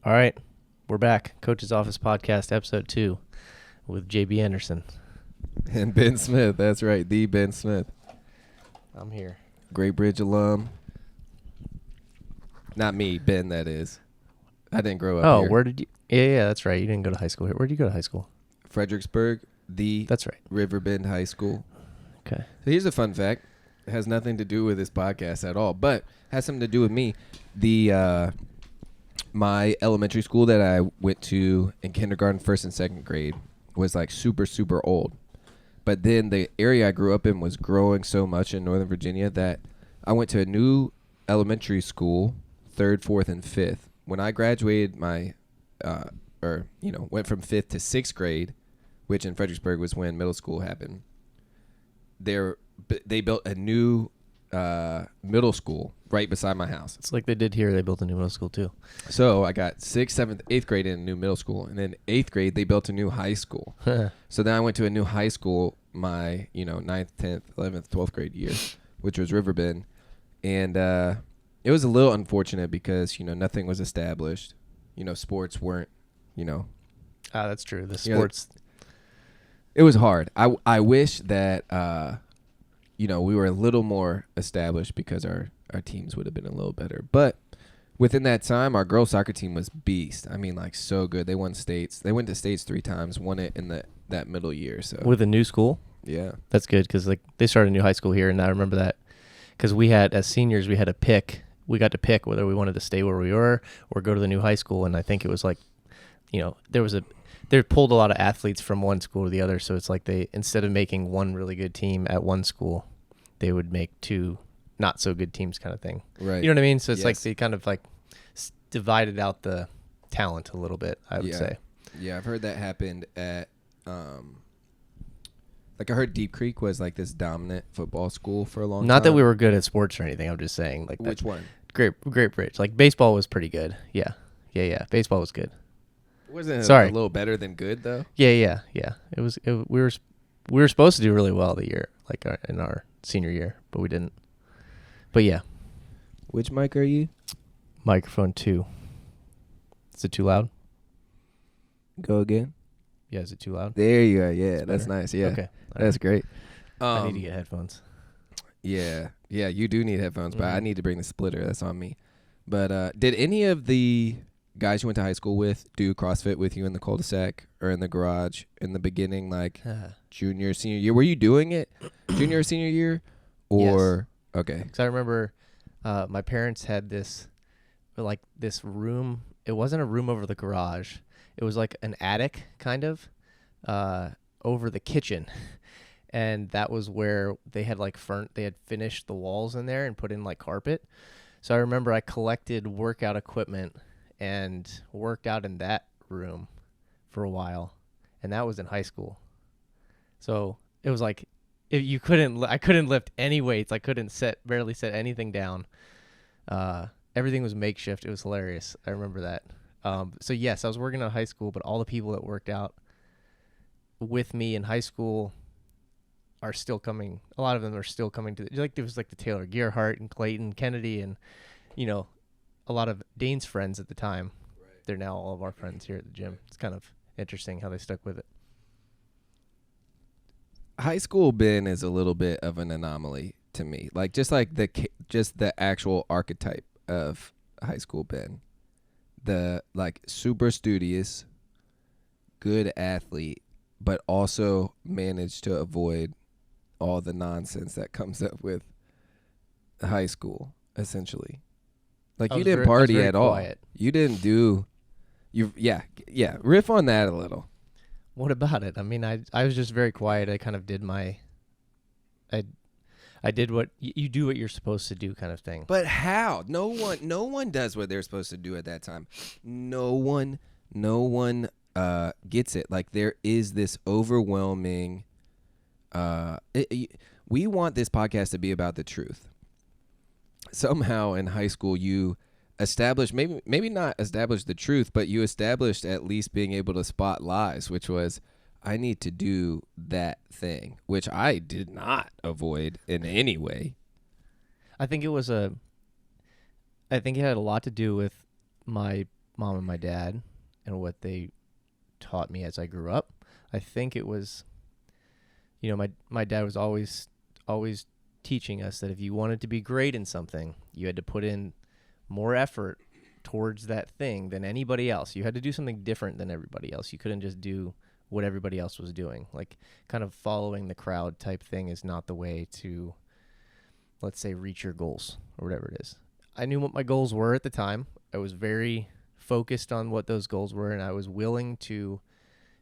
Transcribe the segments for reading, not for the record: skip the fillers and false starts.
All right, we're back. Coach's Office Podcast, Episode 2, with JB Anderson. And Ben Smith, that's right, the Ben Smith. I'm here. Great Bridge alum. Not me, Ben, that is. I didn't grow up here. Where did you... Yeah, that's right. You didn't go to high school here. Where did you go to high school? Fredericksburg, That's right. Riverbend High School. Okay. So here's a fun fact. It has nothing to do with this podcast at all, but has something to do with me. My elementary school that I went to in kindergarten, first and second grade was like super, super old. But then the area I grew up in was growing so much in Northern Virginia that I went to a new elementary school, 3rd, 4th, and 5th. When I graduated went from 5th to 6th grade, which in Fredericksburg was when middle school happened, they built a new middle school right beside my house. It's like they did here. They built a new middle school, too. So I got 6th, 7th, 8th grade in a new middle school. And then 8th grade, they built a new high school. So then I went to a new high school my, 9th, 10th, 11th, 12th grade year, which was Riverbend. And it was a little unfortunate because, nothing was established. Sports weren't, That's true. The sports... It was hard. I wish that, we were a little more established because our teams would have been a little better. But within that time, our girls soccer team was beast. I mean, so good. They won states. They went to states 3 times, won it in that middle year. So With a new school? Yeah. That's good because they started a new high school here, and I remember that because as seniors, we had to pick. We got to pick whether we wanted to stay where we were or go to the new high school, and I think it was they pulled a lot of athletes from one school to the other, so it's like they, instead of making one really good team at one school, they would make 2 not so good teams kind of thing. Right. You know what I mean? So it's Yes. like they kind of divided out the talent a little bit, I would say. Yeah, I've heard that happened at I heard Deep Creek was like this dominant football school for a long time. Not that we were good at sports or anything. I'm just saying Which one? Great Bridge. Like baseball was pretty good. Yeah. Baseball was good. Wasn't it Sorry. a little better than good though? Yeah. We were supposed to do really well the year, in our senior year, but we didn't. But yeah. Which mic are you? Microphone 2. Is it too loud? Go again. Yeah, is it too loud? There you are. Yeah, It's that's better? nice. Yeah. Okay. That's great. I need to get headphones. Yeah, you do need headphones, but I Mhm. need to bring the splitter. That's on me. But did any of the guys you went to high school with do CrossFit with you in the cul-de-sac or in the garage in the beginning, like junior, senior year? Were you doing it junior or senior year? Or okay. Because I remember my parents had this room. It wasn't a room over the garage. It was like an attic kind of over the kitchen. And that was where they had they had finished the walls in there and put in carpet. So I remember I collected workout equipment and worked out in that room for a while, and that was in high school. So it was I couldn't lift any weights. I couldn't barely set anything down. Everything was makeshift. It was hilarious. I remember that. So yes, I was working at high school, but all the people that worked out with me in high school are still coming. A lot of them are still coming to there was the Taylor Gearhart and Clayton Kennedy and a lot of Dane's friends at the time. Right. They're now all of our friends here at the gym. Right. It's kind of interesting how they stuck with it. High school Ben is a little bit of an anomaly to me. Just the actual archetype of high school Ben. The super studious, good athlete, but also managed to avoid all the nonsense that comes up with high school, essentially. You didn't party at all. Quiet. You didn't do riff on that a little. What about it? I mean, I was just very quiet. I kind of did I did what you do what you're supposed to do kind of thing. But how? No one does what they're supposed to do at that time. No one gets it. There is this overwhelming we want this podcast to be about the truth. Somehow in high school you established, maybe not established the truth, but you established at least being able to spot lies, which was, I need to do that thing, which I did not avoid in any way. I think it had a lot to do with my mom and my dad and what they taught me as I grew up. I think it was, my dad was always teaching us that if you wanted to be great in something, you had to put in more effort towards that thing than anybody else. You had to do something different than everybody else. You couldn't just do what everybody else was doing. Like, kind of following the crowd type thing is not the way to, let's say, reach your goals or whatever it is. I knew what my goals were at the time. I was very focused on what those goals were, and I was willing to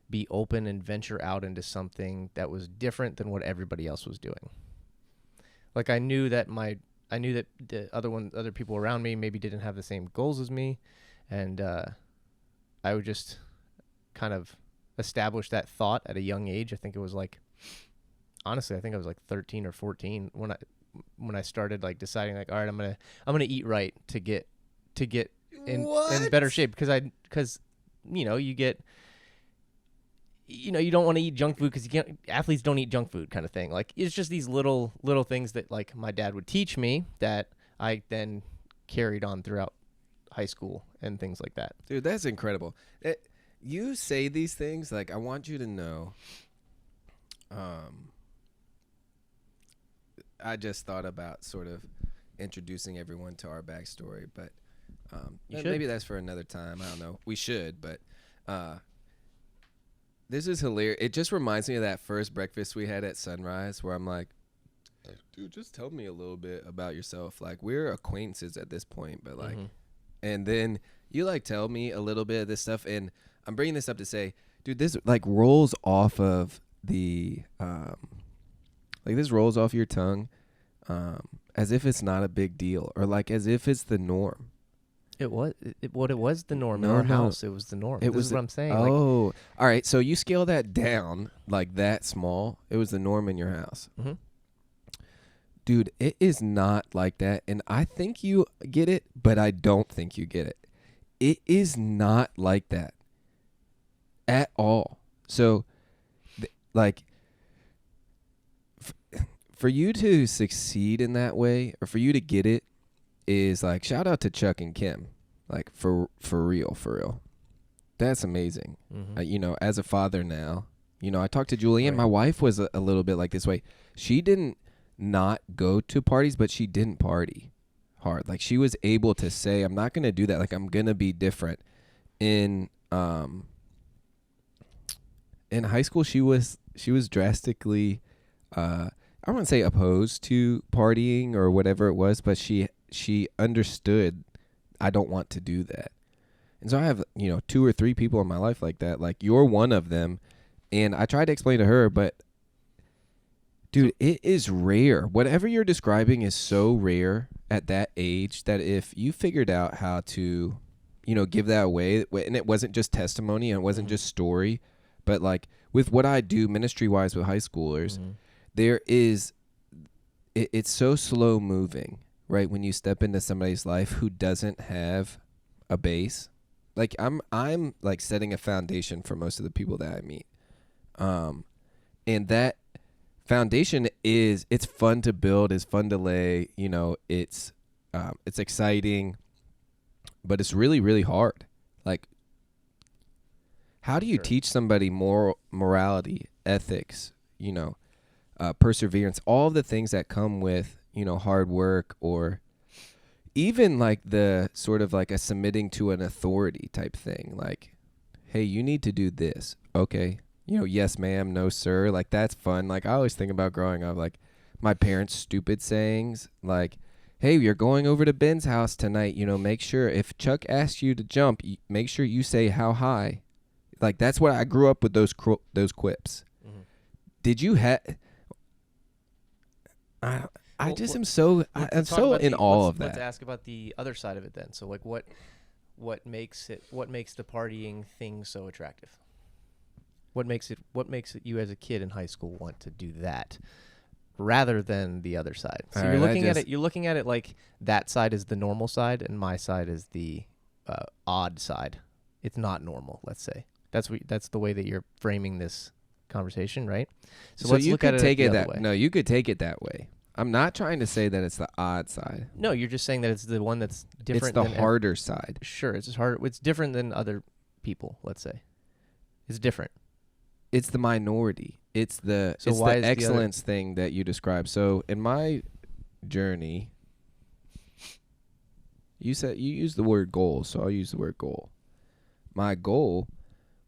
be open and venture out into something that was different than what everybody else was doing. Like, I knew that the other people around me maybe didn't have the same goals as me, and I would just kind of establish that thought at a young age. I think it was like, honestly, I think I was like 13 or 14 when I started like deciding like, all right, I'm gonna eat right to get in better shape, because you don't want to eat junk food because athletes don't eat junk food kind of thing. Like, it's just these little things that like my dad would teach me that I then carried on throughout high school and things like that. Dude, that's incredible. You say these things, like, I want you to know, I just thought about sort of introducing everyone to our backstory, but maybe that's for another time. I don't know. We should, but this is hilarious. It just reminds me of that first breakfast we had at Sunrise where I'm like, dude, just tell me a little bit about yourself. Like, we're acquaintances at this point, but like, and then you like tell me a little bit of this stuff, and I'm bringing this up to say, dude, this like rolls off of the, like this rolls off your tongue, as if it's not a big deal, or like as if it's the norm. It was the norm in our house. It was the norm. This is what I'm saying. Oh, all right. So you scale that down like that small. It was the norm in your house. Mm-hmm. Dude, it is not like that. And I think you get it, but I don't think you get it. It is not like that at all. So, like, for you to succeed in that way, or for you to get it, is like, shout out to Chuck and Kim, like for real. That's amazing. Mm-hmm. As a father now, I talked to Julie, and my wife was a little bit like this way. She didn't not go to parties, but she didn't party hard. Like, she was able to say, I'm not going to do that. Like, I'm going to be different. In high school, she was drastically, I wouldn't say opposed to partying or whatever it was, but she understood, I don't want to do that. And so I have, 2 or 3 people in my life like that. Like, you're one of them. And I tried to explain to her, but dude, it is rare. Whatever you're describing is so rare at that age that if you figured out how to, give that away, and it wasn't just testimony and it wasn't just story, but like with what I do ministry wise with high schoolers, there is, it's so slow moving. Right, when you step into somebody's life who doesn't have a base, like I'm like setting a foundation for most of the people that I meet, and that foundation it's fun to build, it's fun to lay, it's exciting, but it's really, really hard. Like, how do you teach somebody morality, ethics, perseverance, all the things that come with hard work, or even like the sort of like a submitting to an authority type thing. Like, hey, you need to do this. Okay. Yes, ma'am. No, sir. Like, that's fun. Like, I always think about growing up, like my parents' stupid sayings, like, hey, you're going over to Ben's house tonight. Make sure if Chuck asks you to jump, make sure you say how high. Like, that's what I grew up with, those quips. Mm-hmm. Did you have, I just am so in awe of that. Let's ask about the other side of it then. So, like, what makes the partying thing so attractive? What makes it you as a kid in high school want to do that rather than the other side? So you're looking at it like that side is the normal side and my side is the odd side. It's not normal, let's say. That's the way that you're framing this conversation, right? So let's look at it the other way. No, you could take it that way. I'm not trying to say that it's the odd side. No, you're just saying that it's the one that's different. It's the harder side. Sure, it's just hard. It's different than other people. Let's say it's different. It's the minority. It's the excellence thing that you described. So in my journey, you used the word goal, so I'll use the word goal. My goal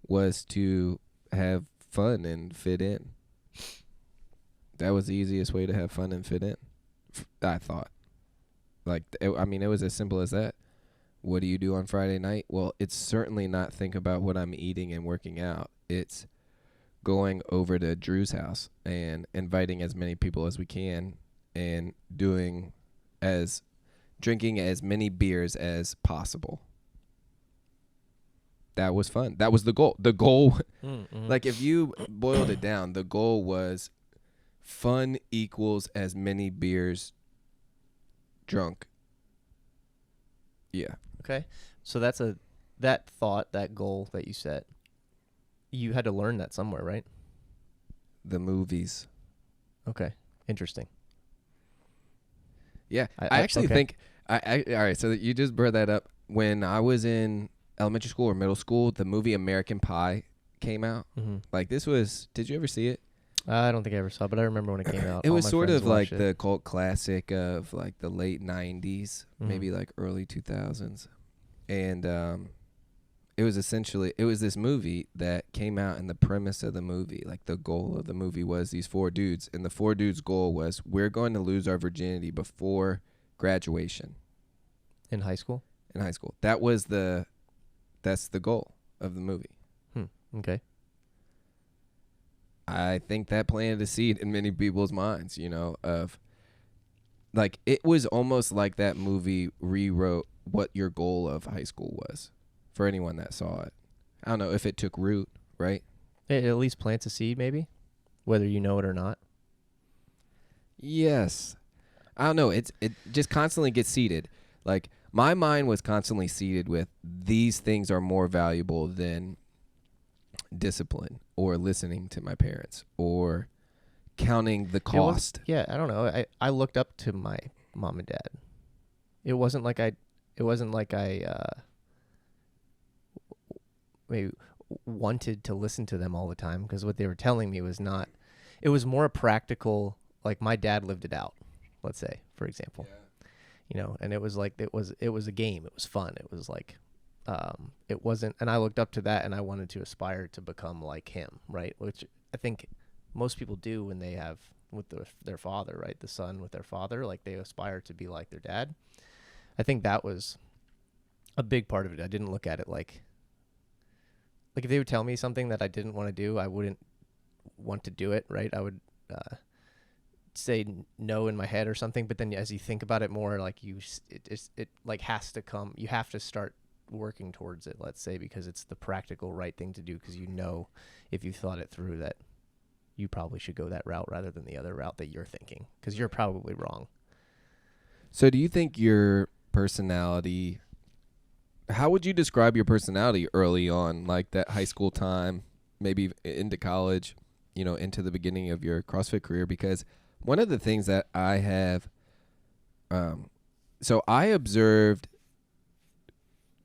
was to have fun and fit in. That was the easiest way to have fun and fit in, I thought. It was as simple as that. What do you do on Friday night? Well, it's certainly not think about what I'm eating and working out. It's going over to Drew's house and inviting as many people as we can and drinking as many beers as possible. That was fun. That was the goal. The goal, like if you boiled it down, the goal was fun equals as many beers drunk. Yeah. Okay. So that thought, that goal that you set, you had to learn that somewhere, right? The movies. Okay. Interesting. Yeah. I actually think, all right, so you just brought that up. When I was in elementary school or middle school, the movie American Pie came out. Mm-hmm. Like did you ever see it? I don't think I ever saw it, but I remember when it came out. It was sort of like the cult classic of like the late 90s, maybe like early 2000s. And it was this movie that came out, and the premise of the movie, like the goal of the movie was these 4 dudes. And the 4 dudes' goal was, we're going to lose our virginity before graduation. In high school? In high school. That's the goal of the movie. Okay. I think that planted a seed in many people's minds, of like, it was almost like that movie rewrote what your goal of high school was for anyone that saw it. I don't know if it took root, right? It at least plants a seed, maybe, whether you know it or not. Yes. I don't know. It just constantly gets seeded. Like, my mind was constantly seeded with these things are more valuable than discipline or listening to my parents or counting the cost. I don't know. I looked up to my mom and dad. It wasn't like I maybe wanted to listen to them all the time, because what they were telling me was not. It was more practical. Like, my dad lived it out, let's say, for example. Yeah. And it was like it was a game. It was fun. It was like it wasn't, and I looked up to that, and I wanted to aspire to become like him, right? Which I think most people do when they have with their father, right? The son with their father, like they aspire to be like their dad. I think that was a big part of it. I didn't look at it like if they would tell me something that I didn't want to do, I wouldn't want to do it, right? I would say no in my head or something, but then as you think about it more, like it like has to come. You have to start working towards it, let's say, because it's the practical right thing to do, because if you thought it through, that you probably should go that route rather than the other route that you're thinking, because you're probably wrong. So do you think your personality, how would you describe your personality early on, like that high school time, maybe into college, into the beginning of your CrossFit career? Because one of the things that I have, so I observed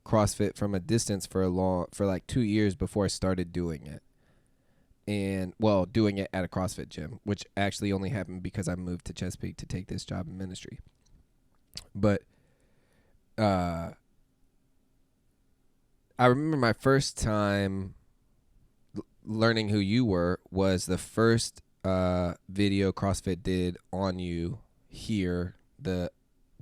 CrossFit from a distance for like 2 years before I started doing it. And doing it at a CrossFit gym, which actually only happened because I moved to Chesapeake to take this job in ministry. But I remember my first time learning who you were was the first video CrossFit did on you here, the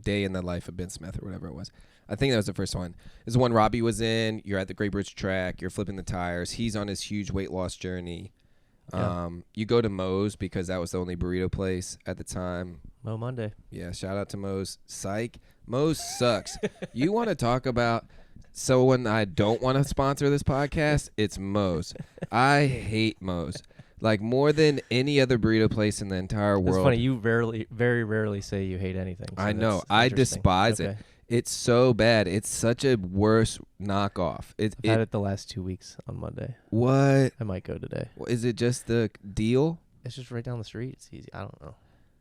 day in the life of Ben Smith or whatever it was. I think that was the first one. It's the one Robbie was in. You're at the Great Bridge track. You're flipping the tires. He's on his huge weight loss journey. Yeah. You go to Moe's because that was the only burrito place at the time. Mo Monday. Yeah, shout out to Moe's. Psych. Moe's sucks. You want to talk about someone I don't want to sponsor this podcast? It's Moe's. I hate Moe's. Like, more than any other burrito place in the entire world. It's funny. You very rarely say you hate anything. So I know. I despise it. It's so bad. It's such a worse knockoff. I've had it the last 2 weeks on Monday. What? I might go today. Is it just the deal? It's just right down the street. It's easy. I don't know.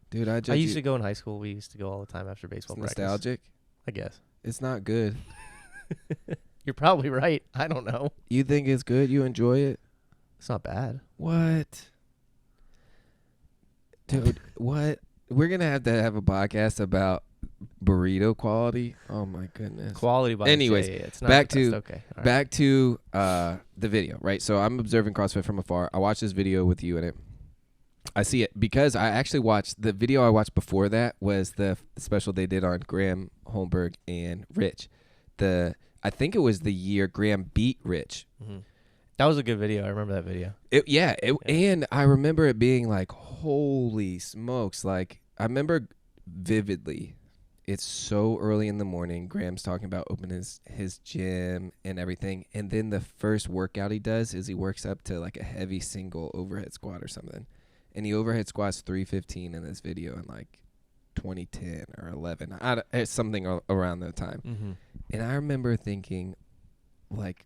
Dude, I I used to go in high school. We used to go all the time after baseball It's practice. nostalgic. I guess. It's not good. You're probably right. I don't know. You think it's good? You enjoy it? It's not bad. What? Dude, what? We're going to have a podcast about burrito quality. Oh my goodness. Quality by Anyways, it's not back the best. to Okay. All right. back to the video, right? So I'm observing CrossFit from afar. I watched this video with you in it. I see it because I actually watched the video I watched before that was the special they did on Graham Holmberg and Rich. I think it was the year Graham beat Rich. Mm-hmm. That was a good video. I remember that video. And I remember it being like, holy smokes. Like, I remember vividly, it's so early in the morning. Graham's talking about opening his gym and everything. And then the first workout he does is he works up to like a heavy single overhead squat or something. And he overhead squats 315 in this video in like 2010 or 11. It's something around that time. Mm-hmm. And I remember thinking, like,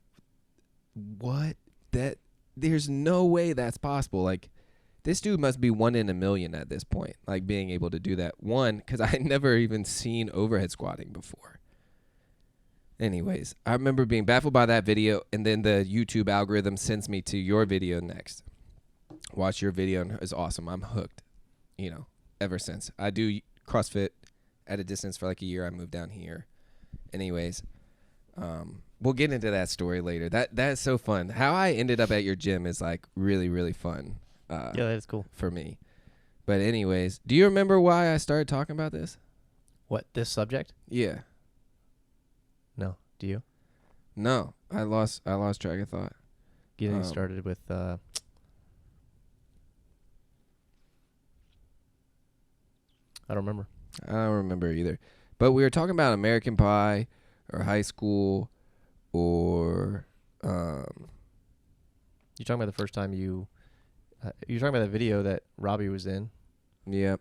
what? There's no way that's possible. Like, this dude must be 1 in a million at this point, like being able to do that. One, because I had never even seen overhead squatting before. Anyways, I remember being baffled by that video, and then the YouTube algorithm sends me to your video next. Watch your video, and it's awesome. I'm hooked, ever since. I do CrossFit at a distance for like a year. I moved down here. Anyways, we'll get into that story later. That's so fun. How I ended up at your gym is like really, really fun. Yeah, that is cool for me. But anyways, do you remember why I started talking about this? What, this subject? Yeah. No. Do you? No, I lost track of thought. Getting started with I don't remember. I don't remember either. But we were talking about American Pie or high school or You're talking about the first time you're talking about the video that Robbie was in. Yep.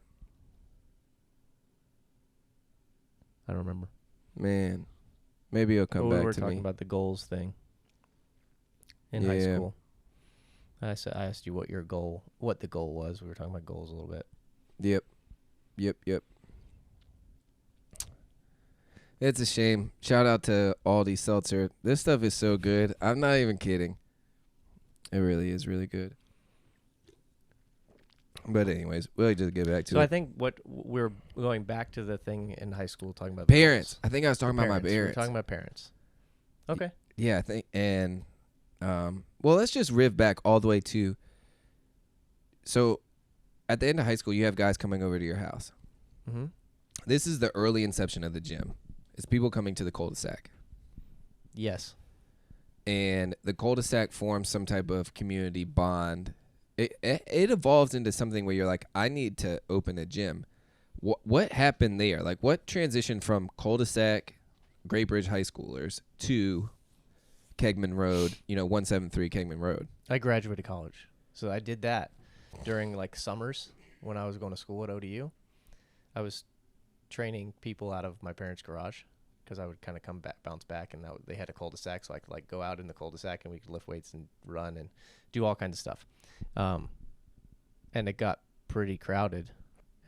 I don't remember. Man, maybe it'll come back to me. We were talking about the goals thing in high school. I asked you what the goal was. We were talking about goals a little bit. Yep. It's a shame. Shout out to Aldi Seltzer. This stuff is so good. I'm not even kidding. It really is really good. But anyways, we'll just get back to it. So I think what we're going back to the thing in high school talking about parents. I think I was talking about my parents. We're talking about parents. Okay. Yeah, I think, and well, let's just riff back all the way to. So, at the end of high school, you have guys coming over to your house. Mm-hmm. This is the early inception of the gym. It's people coming to the cul-de-sac. Yes. And the cul-de-sac forms some type of community bond. It evolves into something where you're like, I need to open a gym. What happened there? Like, what transitioned from cul-de-sac, Great Bridge high schoolers to Kegman Road, 173 Kegman Road? I graduated college. So I did that during like summers when I was going to school at ODU. I was training people out of my parents' garage because I would kind of bounce back, and they had a cul-de-sac, so I could like go out in the cul-de-sac and we could lift weights and run and do all kinds of stuff. And it got pretty crowded,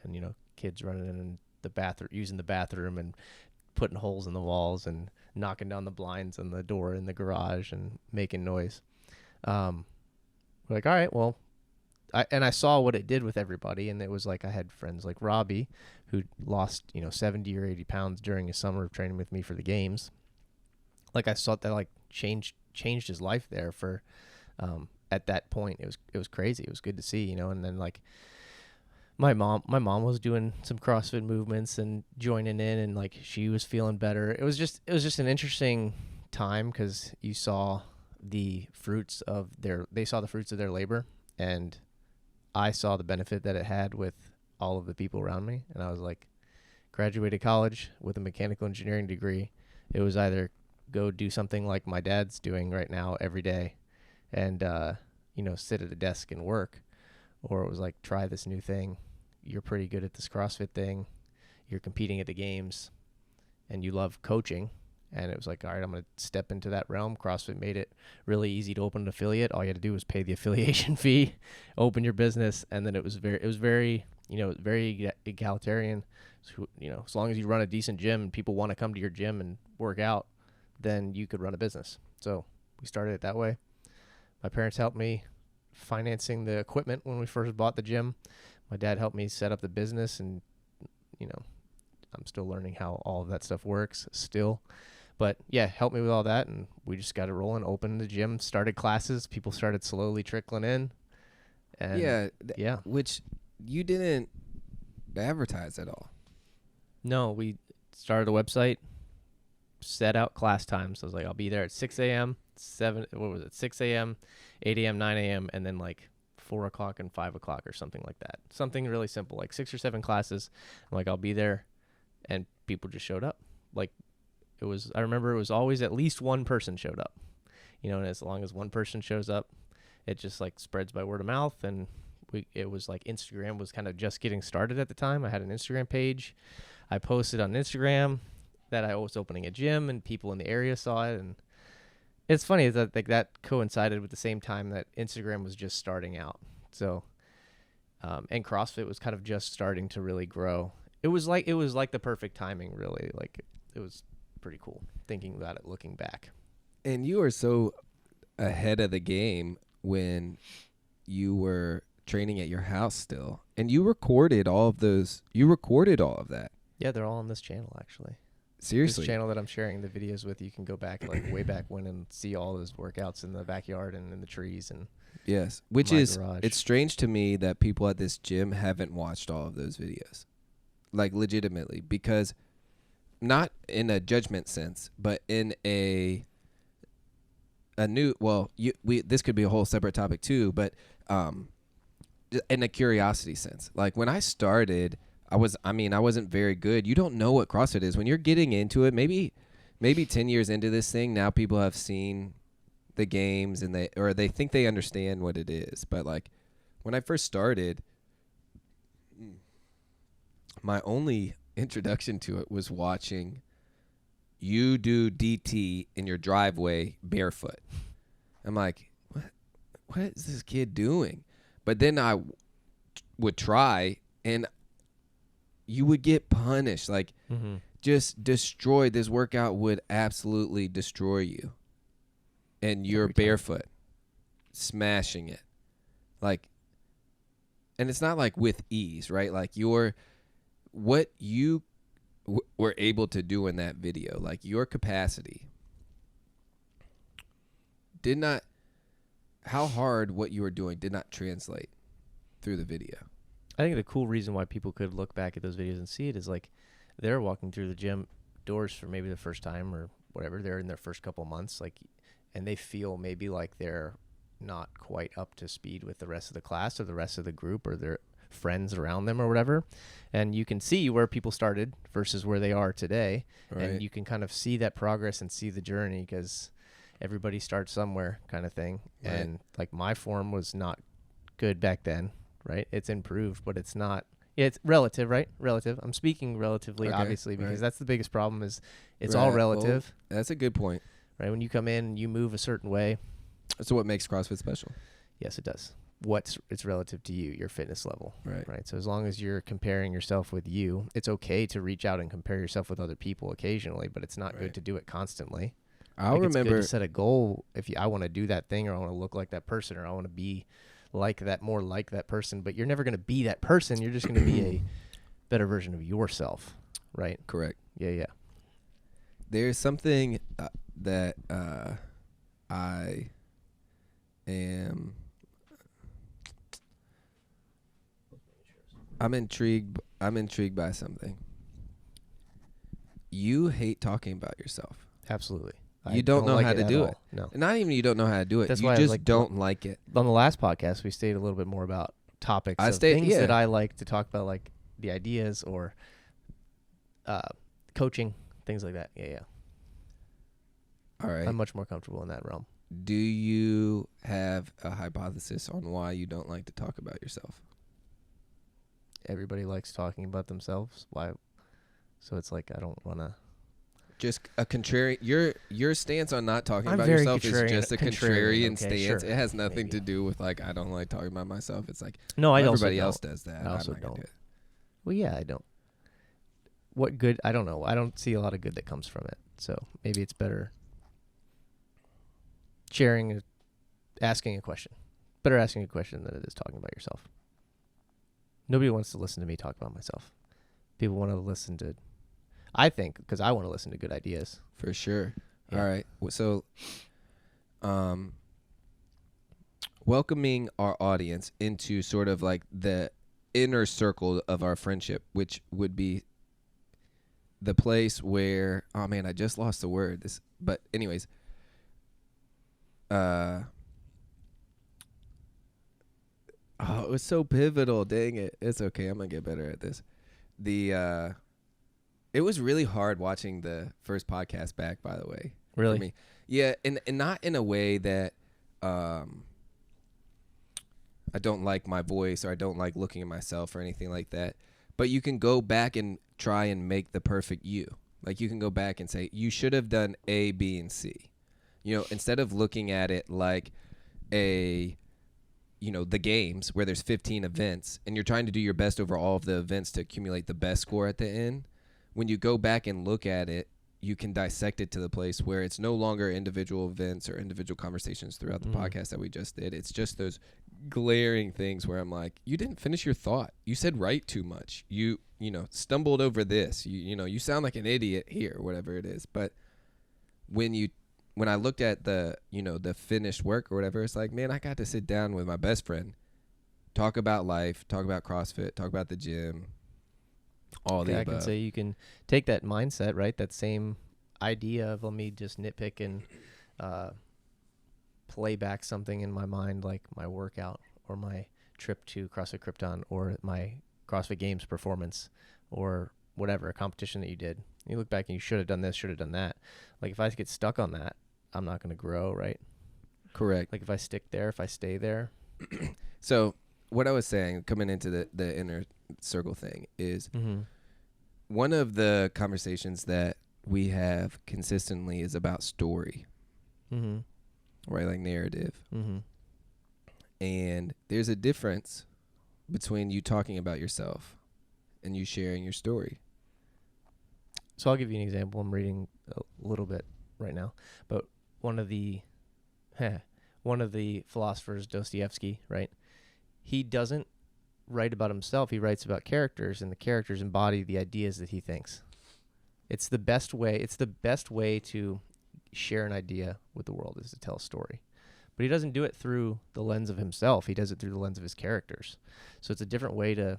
and kids running in the bathroom, using the bathroom, and putting holes in the walls and knocking down the blinds on the door in the garage and making noise. We're like, all right, well, I saw what it did with everybody, and it was like I had friends like Robbie who lost 70 or 80 pounds during a summer of training with me for the games. Like I saw that like changed his life there for at that point. It was crazy. It was good to see, and then like my mom was doing some CrossFit movements and joining in, and like she was feeling better. It was just an interesting time because you saw the fruits of their labor, and I saw the benefit that it had with all of the people around me. And I was like, graduated college with a mechanical engineering degree. It was either go do something like my dad's doing right now every day and, sit at a desk and work, or it was like, try this new thing. You're pretty good at this CrossFit thing. You're competing at the games and you love coaching. And it was like, all right, I'm going to step into that realm. CrossFit made it really easy to open an affiliate. All you had to do was pay the affiliation fee, open your business. And then it was very very egalitarian. So, as long as you run a decent gym and people want to come to your gym and work out, then you could run a business. So we started it that way. My parents helped me financing the equipment when we first bought the gym. My dad helped me set up the business, and I'm still learning how all of that stuff works still. But yeah, helped me with all that, and we just got it rolling, opened the gym, started classes, people started slowly trickling in. And which you didn't advertise at all. No, we started a website, set out class times. I was like, I'll be there at 6 a.m., 6 a.m., 8 a.m., 9 a.m., and then like 4 o'clock and 5 o'clock or something like that. Something really simple, like 6 or 7 classes. I'm like, I'll be there, and people just showed up. Like, I remember it was always at least one person showed up, and as long as one person shows up, it just like spreads by word of mouth. And it was like Instagram was kind of just getting started at the time. I had an Instagram page. I posted on Instagram that I was opening a gym, and people in the area saw it. And it's funny that like that coincided with the same time that Instagram was just starting out. So, and CrossFit was kind of just starting to really grow. It was like the perfect timing, really. Like, it was pretty cool thinking about it, looking back. And you were so ahead of the game when you were training at your house still, and you recorded all of those. You recorded all of that. Yeah, they're all on this channel, actually. Seriously, this channel that I'm sharing the videos with, you can go back like way back when and see all those workouts in the backyard and in the trees and yes, which is garage. It's strange to me that people at this gym haven't watched all of those videos, like legitimately, because not in a judgment sense, but in a new, this could be a whole separate topic too, but in a curiosity sense. Like, when I started, I wasn't very good. You don't know what CrossFit is when you're getting into it. Maybe 10 years into this thing, now people have seen the games and they think they understand what it is. But like, when I first started, my only introduction to it was watching you do DT in your driveway barefoot. I'm like, what is this kid doing? But then I would try, and you would get punished. Like, just destroyed. This workout would absolutely destroy you. And you're barefoot, smashing it. Like, and it's not like with ease, right? Like, what you were able to do in that video, like your capacity did not, how hard what you were doing did not translate through the video. I think the cool reason why people could look back at those videos and see it is like they're walking through the gym doors for maybe the first time or whatever. They're in their first couple months, like, and they feel maybe like they're not quite up to speed with the rest of the class or the rest of the group or their friends around them or whatever. And you can see where people started versus where they are today. Right. And you can kind of see that progress and see the journey, because everybody starts somewhere, kind of thing. Right. And like, my form was not good back then, right? It's improved, but it's not. Yeah, it's relative, right? Relative. I'm speaking relatively, obviously, because that's the biggest problem is it's all relative. Well, that's a good point. Right? When you come in, you move a certain way. So what makes CrossFit special? Yes, it does. It's relative to you, your fitness level. Right. So as long as you're comparing yourself with you, it's okay to reach out and compare yourself with other people occasionally, but it's not good to do it constantly. It's good to set a goal. I want to do that thing, or I want to look like that person, or I want to be like that, more like that person, but you're never going to be that person. You're just going to be a better version of yourself. Right. Correct. Yeah. There's something that I am. I'm intrigued by something. You hate talking about yourself. Absolutely. You don't know like how to do it. No. Not even you don't know how to do it. That's you why just don't like it. On the last podcast, we stayed a little bit more about topics things that I like to talk about, like the ideas or coaching, things like that. Yeah. All right. I'm much more comfortable in that realm. Do you have a hypothesis on why you don't like to talk about yourself? Everybody likes talking about themselves. Why? So it's like, I don't want to. Just a contrarian. Your stance on not talking I'm about very yourself is just a contrarian okay, stance. sure, It has nothing maybe. to do with like I don't like talking about myself. It's like No, I also everybody don't. else does that. I also I'm not gonna don't. do it. Well, yeah, I don't. What good? I don't know. I don't see a lot of good that comes from it. So maybe it's better sharing, asking a question. Better asking a question than it is talking about yourself. Nobody wants to listen to me talk about myself. People want to listen to, I think, because I want to listen to good ideas. For sure. Yeah. All right. So, welcoming our audience into sort of like the inner circle of our friendship, which would be the place where, oh man, I just lost the word. But anyways, oh, it was so pivotal. Dang it. It's okay. I'm gonna get better at this. It was really hard watching the first podcast back, by the way. Really? For me. Yeah, and not in a way that I don't like my voice or I don't like looking at myself or anything like that. But you can go back and try and make the perfect you. Like you can go back and say, you should have done A, B, and C. You know, instead of looking at it like the games where there's 15 events and you're trying to do your best over all of the events to accumulate the best score at the end. When you go back and look at it, you can dissect it to the place where it's no longer individual events or individual conversations throughout the podcast that we just did. It's just those glaring things where I'm like, you didn't finish your thought. You said right too much. You stumbled over this. You sound like an idiot here, whatever it is. But when I looked at the finished work or whatever, it's like, man, I got to sit down with my best friend, talk about life, talk about CrossFit, talk about the gym, all the above. I can say you can take that mindset, right? That same idea of let me just nitpick and play back something in my mind, like my workout or my trip to CrossFit Krypton or my CrossFit Games performance or whatever, a competition that you did. You look back and you should have done this, should have done that. Like if I get stuck on that, I'm not going to grow, right? Correct. Like if I stick there, if I stay there. So what I was saying, coming into the inner circle thing, is one of the conversations that we have consistently is about story, right? Like narrative. And there's a difference between you talking about yourself and you sharing your story. So I'll give you an example. I'm reading a little bit right now, but one of the philosophers, Dostoevsky, right? He doesn't write about himself. He writes about characters, and the characters embody the ideas that he thinks. It's the best way. It's the best way to share an idea with the world is to tell a story. But he doesn't do it through the lens of himself. He does it through the lens of his characters. So it's a different way to.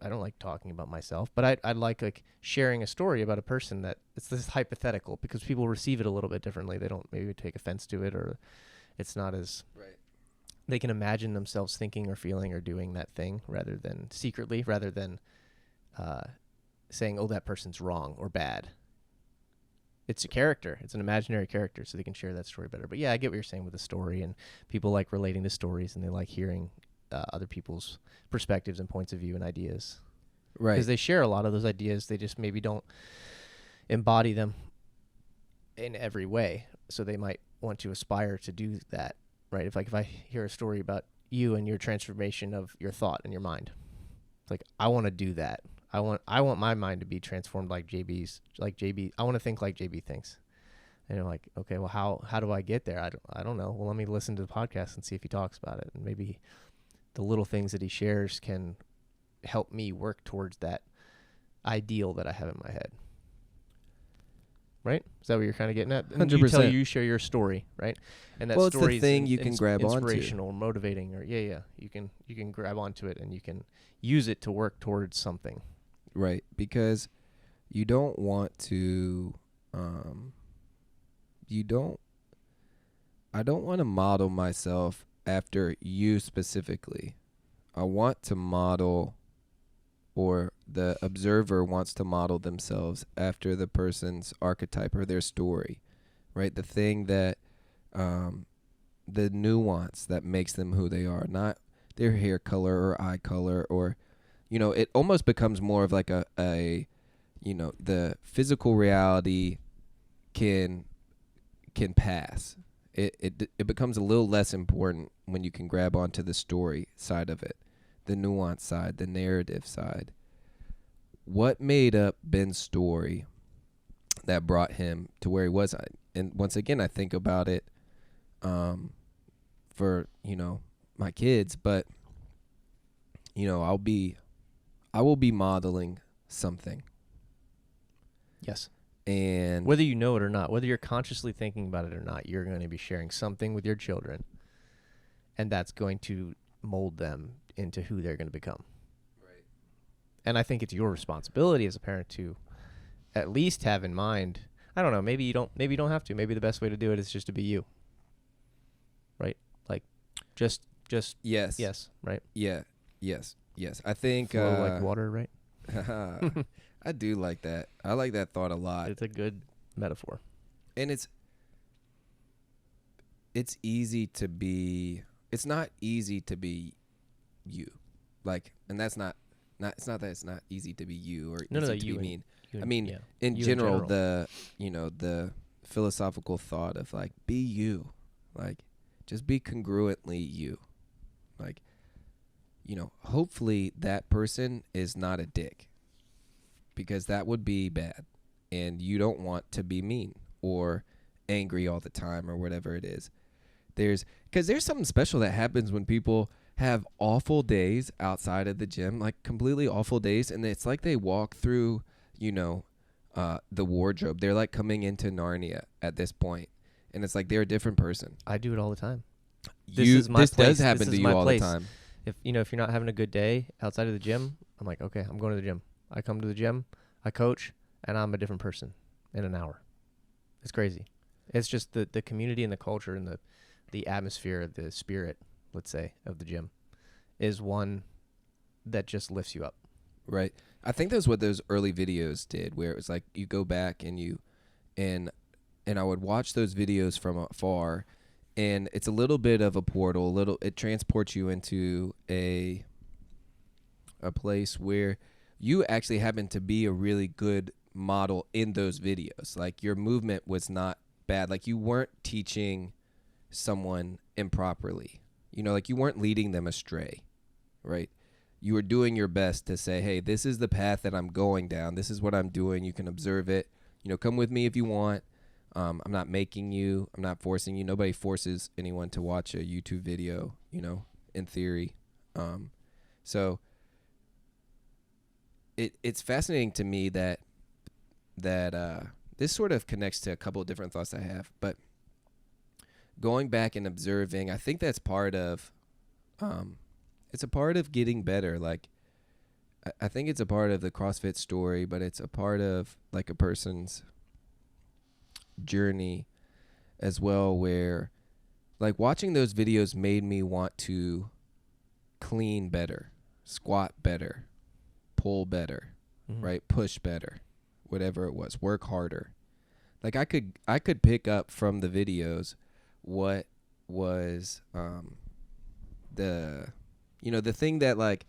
I don't like talking about myself, but I like sharing a story about a person that it's this hypothetical because people receive it a little bit differently. They don't maybe take offense to it, or it's not as Right. They can imagine themselves thinking or feeling or doing that thing rather than saying, oh, that person's wrong or bad. It's a character. It's an imaginary character, so they can share that story better. But yeah, I get what you're saying with the story, and people like relating to stories, and they like hearing other people's perspectives and points of view and ideas. Right. Because they share a lot of those ideas. They just maybe don't embody them in every way. So they might want to aspire to do that, right? If I hear a story about you and your transformation of your thought and your mind, it's like, I want to do that. I want my mind to be transformed like JB's, like JB. I want to think like JB thinks. And you're like, okay, well, how do I get there? I don't know. Well, let me listen to the podcast and see if he talks about it. And maybe the little things that he shares can help me work towards that ideal that I have in my head. Right? Is that what you're kind of getting at? 100%. You share your story, right? And that Well, it's the story thing you can grab onto. Inspirational or motivating, or you can grab onto it and you can use it to work towards something. Right, because you don't want to I don't want to model myself after you specifically. I want to model, or the observer wants to model themselves after the person's archetype or their story, right? The thing that, the nuance that makes them who they are, not their hair color or eye color, or, it almost becomes more of like a the physical reality can pass. It becomes a little less important when you can grab onto the story side of it, the nuance side, the narrative side. What made up Ben's story that brought him to where he was? And once again, I think about it for, my kids, but I will be modeling something. Yes. And whether you know it or not, whether you're consciously thinking about it or not, you're going to be sharing something with your children, and that's going to mold them into who they're going to become. Right. And I think it's your responsibility as a parent to at least have in mind, I don't know, maybe you don't have to. Maybe the best way to do it is just to be you. Right? Like just yes, right? Yeah. Yes. I think flow like water, right? I do like that. I like that thought a lot. It's a good metaphor. And it's easy to be, it's not easy to be you. Like, and that's not it's not that it's not easy to be you or easy to be mean. I mean, in general, the philosophical thought of like, be you. Like, just be congruently you. Like, hopefully that person is not a dick, because that would be bad, and you don't want to be mean or angry all the time or whatever it is. Because there's something special that happens when people have awful days outside of the gym, like completely awful days, and it's like they walk through, the wardrobe. They're like coming into Narnia at this point, and it's like they're a different person. I do it all the time. This does happen to you all the time. If you're not having a good day outside of the gym, I'm like, okay, I'm going to the gym. I come to the gym, I coach, and I'm a different person in an hour. It's crazy. It's just the community and the culture and the atmosphere, the spirit, let's say, of the gym is one that just lifts you up. Right. I think that's what those early videos did, where it was like you go back and I would watch those videos from afar, and it's a little bit of a portal, it transports you into a place where you actually happen to be a really good model in those videos. Like, your movement was not bad. Like, you weren't teaching someone improperly. Like, you weren't leading them astray, right? You were doing your best to say, hey, this is the path that I'm going down. This is what I'm doing. You can observe it. Come with me if you want. I'm not making you. I'm not forcing you. Nobody forces anyone to watch a YouTube video, in theory. So it's fascinating to me that this sort of connects to a couple of different thoughts I have. But going back and observing, I think that's part of it's a part of getting better. Like, I think it's a part of the CrossFit story, but it's a part of like a person's journey as well, where like watching those videos made me want to clean better, squat better, pull better, right? Push better, whatever it was, work harder. Like, I could pick up from the videos what was the thing that like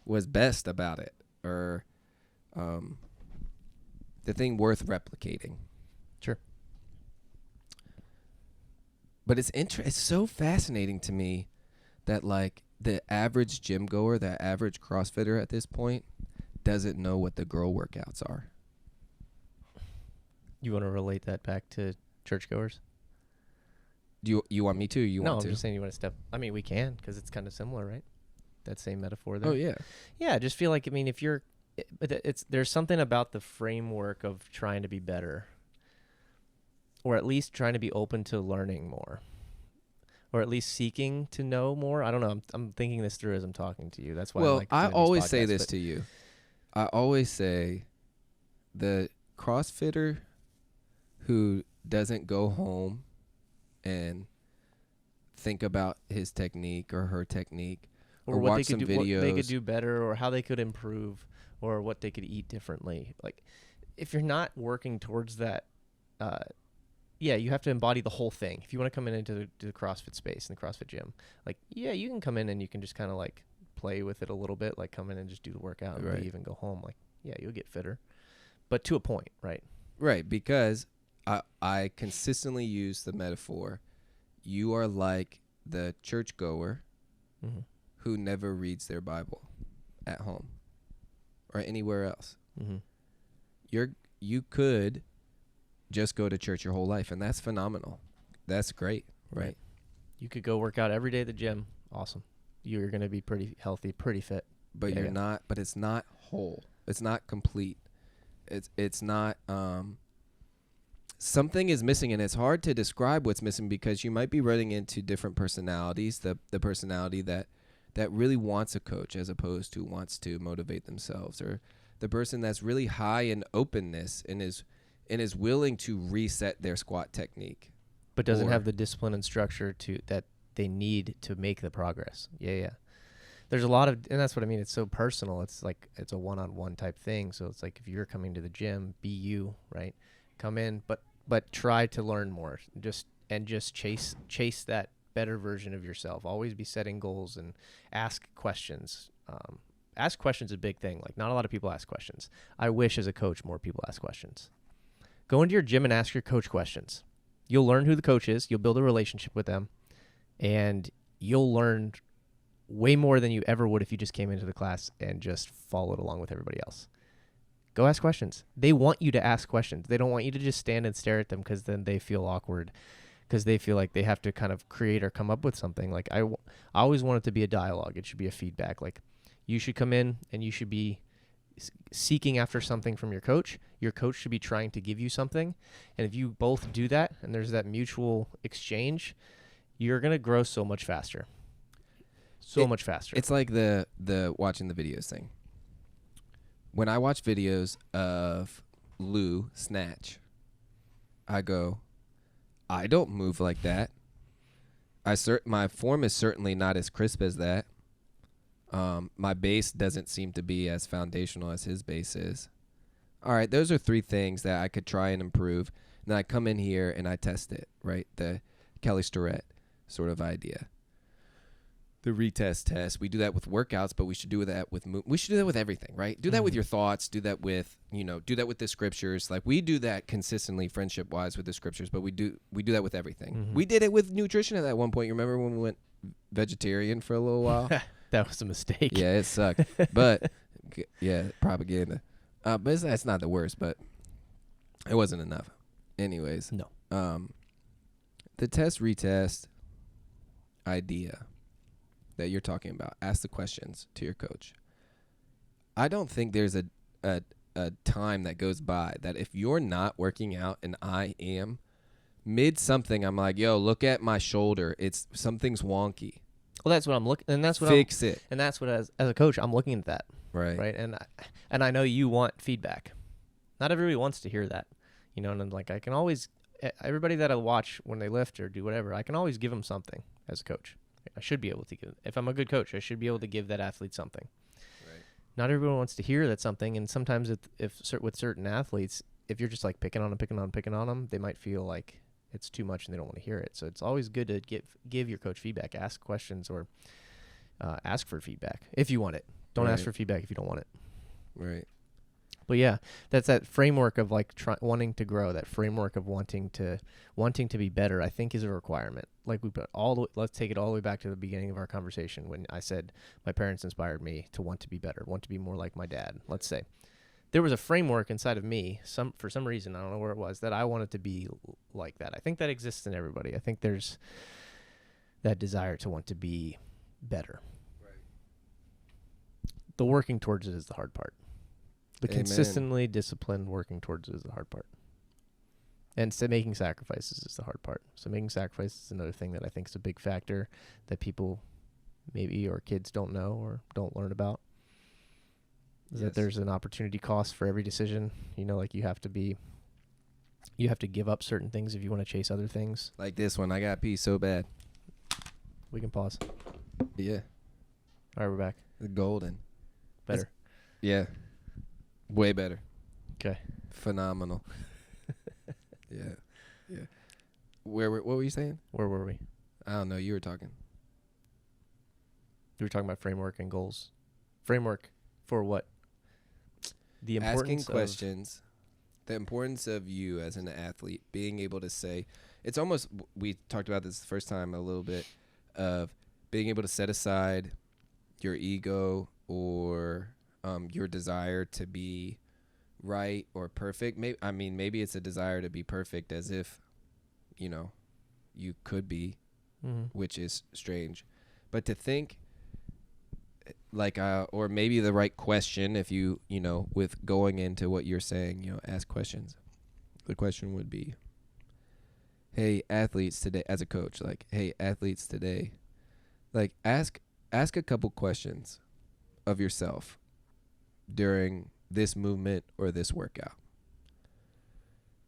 was best about it, or the thing worth replicating. Sure. But it's so fascinating to me that like the average gym goer, the average CrossFitter at this point doesn't know what the girl workouts are. You want to relate that back to churchgoers? Do you want me to? No, I'm just saying you want to step. I mean, we can, because it's kind of similar, right? That same metaphor there. Oh yeah. Yeah, I just feel like, I mean, if you're, there's something about the framework of trying to be better, or at least trying to be open to learning more, or at least seeking to know more. I don't know. I'm thinking this through as I'm talking to you. That's why. I always say this to you. I always say the CrossFitter who doesn't go home and think about his technique or her technique, or what watch they could some videos, what they could do better, or how they could improve, or what they could eat differently. Like, if you're not working towards that, you have to embody the whole thing. If you want to come into the CrossFit space and the CrossFit gym, like, yeah, you can come in and you can just kind of like play with it a little bit, like come in and just do the workout and leave and go home. Like, yeah, you'll get fitter. But to a point, right? Right, because I consistently use the metaphor, you are like the churchgoer Mm-hmm. who never reads their Bible at home or anywhere else. Mm-hmm. You could just go to church your whole life, and that's phenomenal. That's great, right? You could go work out every day at the gym. Awesome. You're going to be pretty healthy, pretty fit. But you're not. But it's not whole. It's not complete. It's not. Something is missing, and it's hard to describe what's missing because you might be running into different personalities. The personality that really wants a coach as opposed to wants to motivate themselves, or the person that's really high in openness and is willing to reset their squat technique, but doesn't have the discipline and structure that they need to make the progress. Yeah. There's a lot of, and that's what I mean. It's so personal. It's like it's a one-on-one type thing. So it's like if you're coming to the gym, be you, right? Come in, but try to learn more. Just chase that better version of yourself. Always be setting goals and ask questions. Ask questions is a big thing. Like not a lot of people ask questions. I wish as a coach more people ask questions. Go into your gym and ask your coach questions. You'll learn who the coach is. You'll build a relationship with them, and you'll learn way more than you ever would if you just came into the class and just followed along with everybody else. Go ask questions. They want you to ask questions. They don't want you to just stand and stare at them because then they feel awkward because they feel like they have to kind of create or come up with something. Like I always want it to be a dialogue. It should be a feedback. Like you should come in and you should be seeking after something from your coach. Your coach should be trying to give you something. And if you both do that and there's that mutual exchange, you're going to grow so much faster. Much faster. It's like the watching the videos thing. When I watch videos of Lou snatch, I go, I don't move like that. My form is certainly not as crisp as that. My base doesn't seem to be as foundational as his base is. All right, those are three things that I could try and improve. And then I come in here and I test it, right? The Kelly Starrett sort of idea. The retest test. We do that with workouts, but we should do that with we should do that with everything, right? Do that with your thoughts. Do that with do that with the scriptures. Like we do that consistently, friendship wise, with the scriptures. But we do that with everything. Mm-hmm. We did it with nutrition at that one point. You remember when we went vegetarian for a little while? That was a mistake. Yeah, it sucked. But yeah, propaganda. But that's not the worst. But it wasn't enough. Anyways, no. The retest idea that you're talking about. Ask the questions to your coach. I don't think there's a time that goes by that if you're not working out and I am mid something, I'm like, yo, look at my shoulder. Something's wonky. Well, that's what I'm looking, and that's what fix it. And that's what as a coach I'm looking at that. Right. And I know you want feedback. Not everybody wants to hear that, and I'm like I can always everybody that I watch when they lift or do whatever, I can always give them something as a coach. I should be able to give. If I'm a good coach, I should be able to give that athlete something. Right. Not everyone wants to hear that something, and sometimes if with certain athletes, if you're just like picking on them, they might feel like it's too much and they don't want to hear it. So it's always good to give your coach feedback, ask questions, or ask for feedback if you want it. Don't ask for feedback if you don't want it. Right. But yeah, that's that framework of like wanting to grow. That framework of wanting to be better, I think, is a requirement. Like we put let's take it all the way back to the beginning of our conversation when I said my parents inspired me to want to be better, want to be more like my dad. Let's say there was a framework inside of me, for some reason, I don't know where it was, that I wanted to be like that. I think that exists in everybody. I think there's that desire to want to be better. Right. The working towards it is the hard part. The consistently disciplined working towards it is the hard part. And making sacrifices is the hard part. So making sacrifices is another thing that I think is a big factor that people maybe or kids don't know or don't learn about. Is that there's an opportunity cost for every decision. Like you have to give up certain things if you want to chase other things. Like this one, I got pee so bad. We can pause. Yeah. All right, we're back. Golden. Better. Yeah. Way better. Okay. Phenomenal. Yeah. What were you saying? Where were we? I don't know. You were talking. You were talking about framework and goals. Framework for what? The importance asking questions The importance of you as an athlete being able to say, it's almost, we talked about this the first time a little bit, of being able to set aside your ego or your desire to be right or perfect. Maybe it's a desire to be perfect, as if, you could be, which is strange. But to think like, or maybe the right question, if with going into what you're saying, ask questions. The question would be, hey, athletes today, as a coach, like, hey, athletes today, like, ask a couple questions of yourself during this movement or this workout.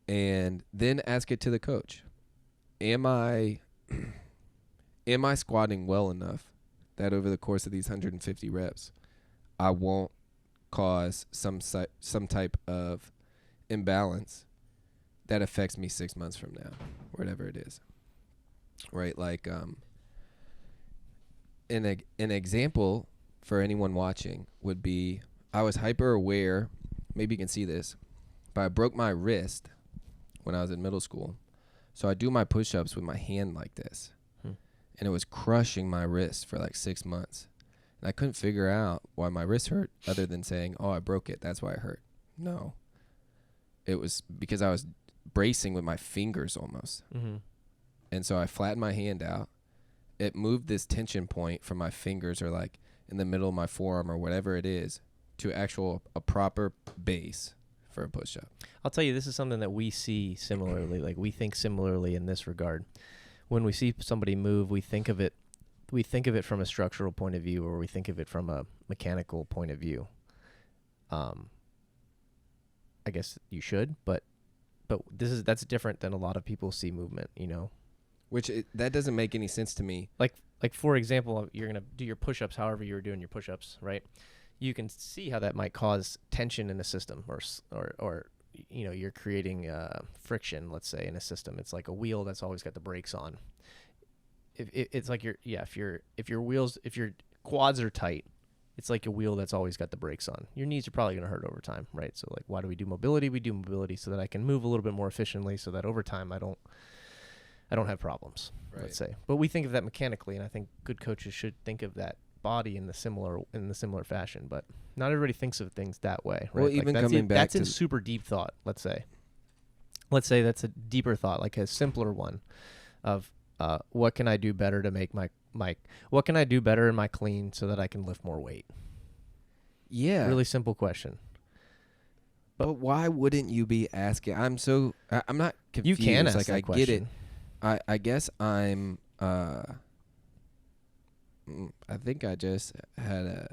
And then ask it to the coach. Am I squatting well enough that over the course of these 150 reps, I won't cause some type of imbalance that affects me 6 months from now, whatever it is, right? Like, an example for anyone watching would be, I was hyper aware, maybe you can see this, but I broke my wrist when I was in middle school. So I do my push-ups with my hand like this. And it was crushing my wrist for like 6 months. And I couldn't figure out why my wrist hurt, other than saying, oh, I broke it, that's why it hurt. No. It was because I was bracing with my fingers almost. And so I flattened my hand out. It moved this tension point from my fingers, or like in the middle of my forearm or whatever it is, to a proper base for a push-up. I'll tell you, this is something that we see similarly. Like, we think similarly in this regard. When we see somebody move, we think of it from a structural point of view, or we think of it from a mechanical point of view. I guess you should, but that's different than a lot of people see movement, Which that doesn't make any sense to me. Like for example, you're gonna do your push-ups however you were doing your push-ups, right? You can see how that might cause tension in a system, or you're creating friction, let's say, in a system. It's like a wheel that's always got the brakes on. It's like if your quads are tight, it's like a wheel that's always got the brakes on. Your knees are probably going to hurt over time, right? So like, why do we do mobility? We do mobility so that I can move a little bit more efficiently, so that over time I don't have problems, right, let's say. But we think of that mechanically, and I think good coaches should think of that body in the similar fashion. But not everybody thinks of things that way, right? Well, even coming back that's a super deep thought. Let's say that's a deeper thought, like a simpler one of what can I do better to make what can I do better in my clean so that I can lift more weight? Yeah. Really simple question. But why wouldn't you be asking? I'm not confused. You can ask like, that I question. get it. I guess I'm I think I just had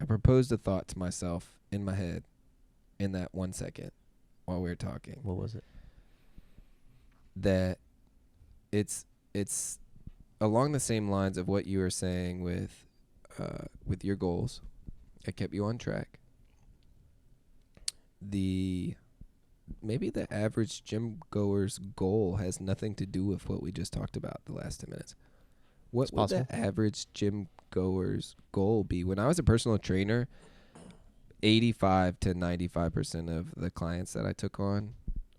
I proposed a thought to myself in my head in that 1 second while we were talking. What was it? That it's along the same lines of what you were saying with your goals. It kept you on track. Maybe the average gym goer's goal has nothing to do with what we just talked about the last 10 minutes. What would the average gym goer's goal be? When I was a personal trainer, 85 to 95% of the clients that I took on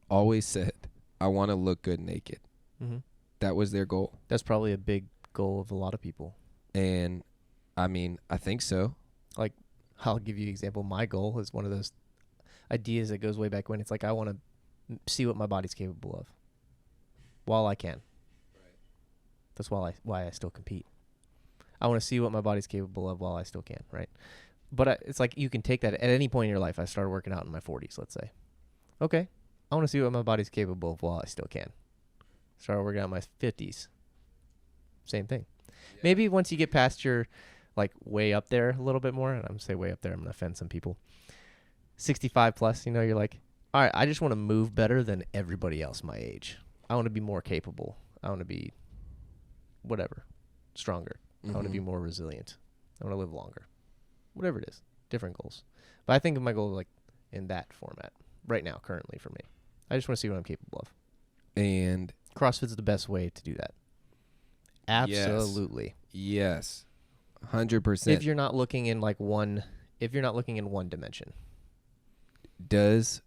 always said, I want to look good naked. Mm-hmm. That was their goal. That's probably a big goal of a lot of people. And I think so. Like, I'll give you an example. My goal is one of those ideas that goes way back when. It's like, I want to see what my body's capable of while I can. Right. That's why I still compete. I want to see what my body's capable of while I still can, right? But it's like, you can take that at any point in your life. I started working out in my 40s, let's say. Okay, I want to see what my body's capable of while I still can. Started working out in my 50s. Same thing. Yeah. Maybe once you get past your, like, way up there a little bit more, and I'm going to say way up there, I'm going to offend some people. 65 plus, you're like, all right, I just want to move better than everybody else my age. I want to be more capable. I want to be whatever, stronger. Mm-hmm. I want to be more resilient. I want to live longer. Whatever it is, different goals. But I think of my goal like in that format right now, currently for me. I just want to see what I'm capable of. And CrossFit's the best way to do that. Absolutely. Yes. 100%. If you're not looking in one dimension. Does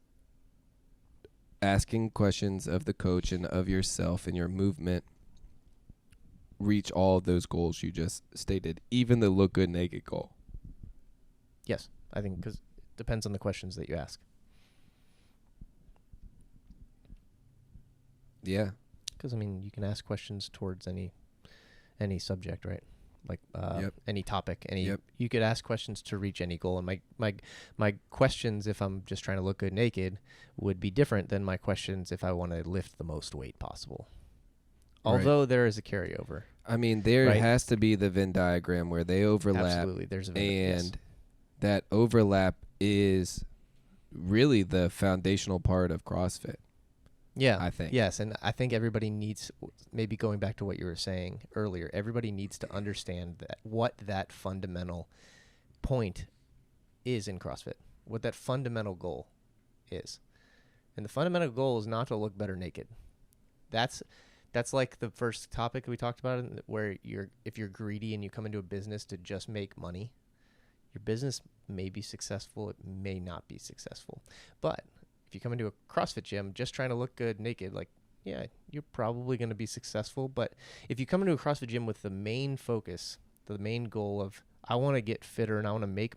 asking questions of the coach and of yourself and your movement reach all of those goals you just stated, even the look good naked goal? Yes, I think because it depends on the questions that you ask. Yeah. Because, I mean, you can ask questions towards any subject, right? Like Yep. any topic. Yep. You could ask questions to reach any goal. And my questions, if I'm just trying to look good naked, would be different than my questions if I want to lift the most weight possible. Although there is a carryover. I mean, there right? has to be the Venn diagram where they overlap. Absolutely. There's a Venn, and yes. that overlap is really the foundational part of CrossFit. Yeah, I think. Yes, and I think everybody needs, maybe going back to what you were saying earlier, everybody needs to understand that what that fundamental point is in CrossFit, what that fundamental goal is. And the fundamental goal is not to look better naked. That's like the first topic we talked about, where if you're greedy and you come into a business to just make money, your business may be successful, it may not be successful. But if you come into a CrossFit gym just trying to look good naked, like, yeah, you're probably going to be successful. But if you come into a CrossFit gym with the main focus, the main goal of, I want to get fitter and I want to make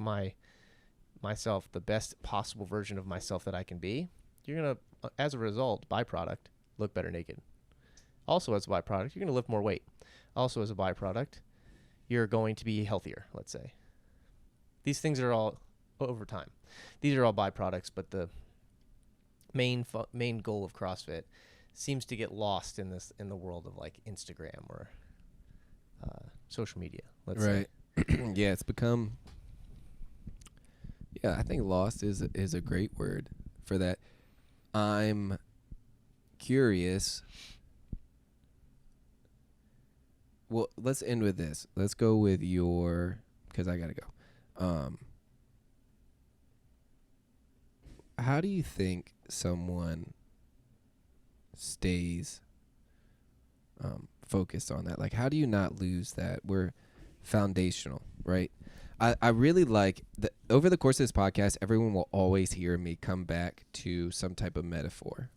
myself the best possible version of myself that I can be, you're going to, as a result, byproduct, look better naked. Also, as a byproduct, you're going to lift more weight. Also, as a byproduct, you're going to be healthier, let's say. These things are all over time. These are all byproducts, but the main goal of CrossFit seems to get lost in the world of like Instagram or social media. Let's say. Yeah, it's become. Yeah, I think lost is a great word for that. I'm curious. Well, let's end with this. Let's go with because I gotta go. How do you think someone stays focused on that? Like, how do you not lose that? We're foundational, right? I really like that over the course of this podcast, everyone will always hear me come back to some type of metaphor.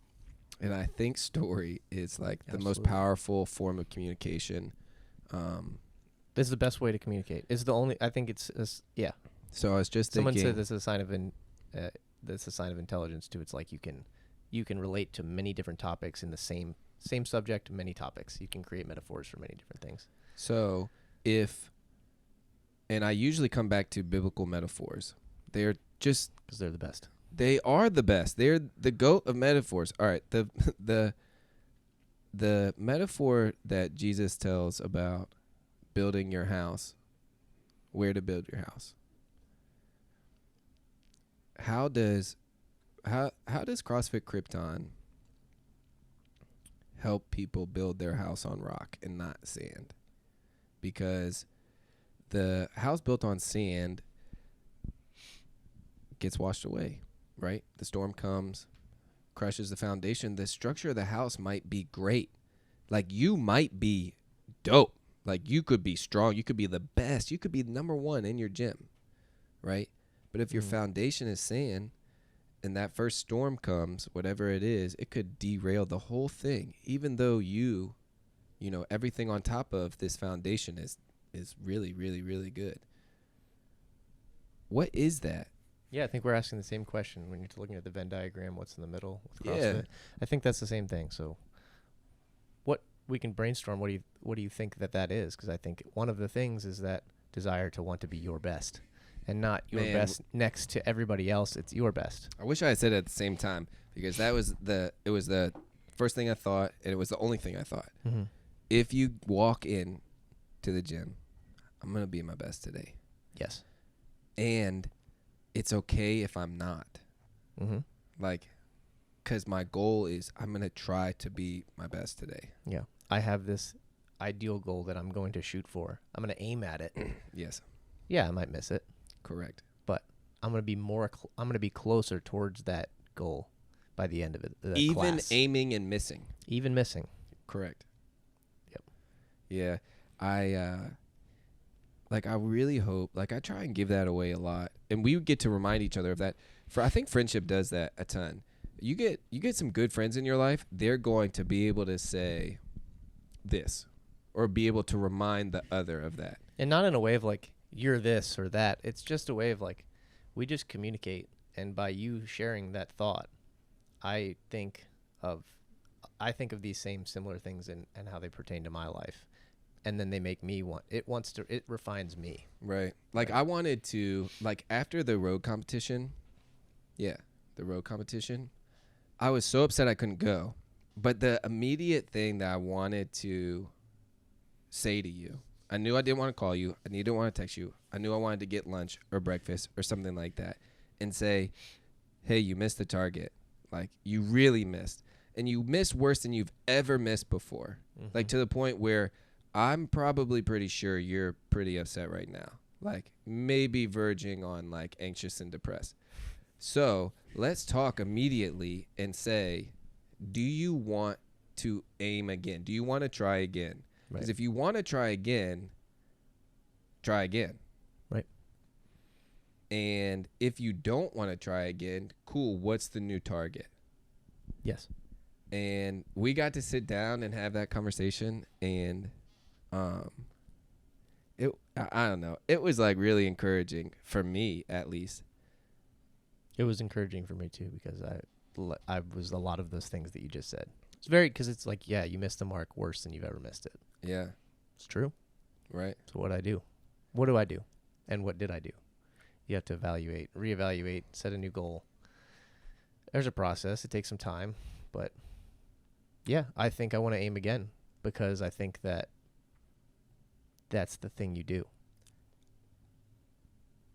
And I think story is like the most powerful form of communication. This is the best way to communicate. It's the only, I think it's, yeah. So I was just Someone thinking. said this is a sign of that's a sign of intelligence too. It's like you can relate to many different topics in the same subject, many topics. You can create metaphors for many different things. So and I usually come back to biblical metaphors. They're just because they're the best. They are the best. They're the GOAT of metaphors. All right, the metaphor that Jesus tells about building your house, where to build your house. How does CrossFit Krypton help people build their house on rock and not sand? Because the house built on sand gets washed away, right? The storm comes, crushes the foundation. The structure of the house might be great. Like, you might be dope. Like, you could be strong. You could be the best. You could be number one in your gym, right? But if your foundation is sand and that first storm comes, whatever it is, it could derail the whole thing, even though you know, everything on top of this foundation is really, really, really good. What is that? Yeah, I think we're asking the same question when you're looking at the Venn diagram. What's in the middle with CrossFit? Yeah. I think that's the same thing. So, what we can brainstorm. What do you think that is? Because I think one of the things is that desire to want to be your best, and not your best next to everybody else. It's your best. I wish I had said it at the same time, because it was the first thing I thought, and it was the only thing I thought. Mm-hmm. If you walk in to the gym, I'm going to be my best today. Yes. And it's okay if I'm not. Mm-hmm. Like, because my goal is I'm going to try to be my best today. Yeah. I have this ideal goal that I'm going to shoot for. I'm going to aim at it. Yes. Yeah, I might miss it. Correct. But I'm going to be I'm going to be closer towards that goal by the end of it. Even aiming and missing. Even missing. Correct. Yep. Yeah. I really hope, I try and give that away a lot. And we get to remind each other of that. I think friendship does that a ton. you get some good friends in your life, they're going to be able to say this or be able to remind the other of that. And not in a way of like, you're this or that. It's just a way of like, we just communicate. And by you sharing that thought, I think of these same similar things and how they pertain to my life. And then they make me it refines me. Right. Like I wanted to, like after the road competition, I was so upset I couldn't go. But the immediate thing that I wanted to say to you, I knew I didn't want to call you. I didn't want to text you. I knew I wanted to get lunch or breakfast or something like that and say, hey, you missed the target. Like you really missed. And you missed worse than you've ever missed before. Mm-hmm. Like to the point where I'm probably pretty sure you're pretty upset right now. Like maybe verging on like anxious and depressed. So let's talk immediately and say, do you want to aim again? Do you want to try again? Because if you want to try again, try again. Right. And if you don't want to try again, cool. What's the new target? Yes. And we got to sit down and have that conversation. And I don't know. It was like really encouraging for me, at least. It was encouraging for me too, because I was a lot of those things that you just said. It's because it's like, yeah, you missed the mark worse than you've ever missed it. Yeah. It's true. Right. So what do I do? What do I do? And what did I do? You have to evaluate, reevaluate, set a new goal. There's a process. It takes some time. But yeah, I think I want to aim again because I think that that's the thing you do.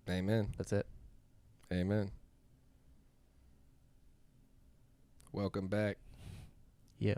Amen. That's it. Amen. Welcome back. Yeah.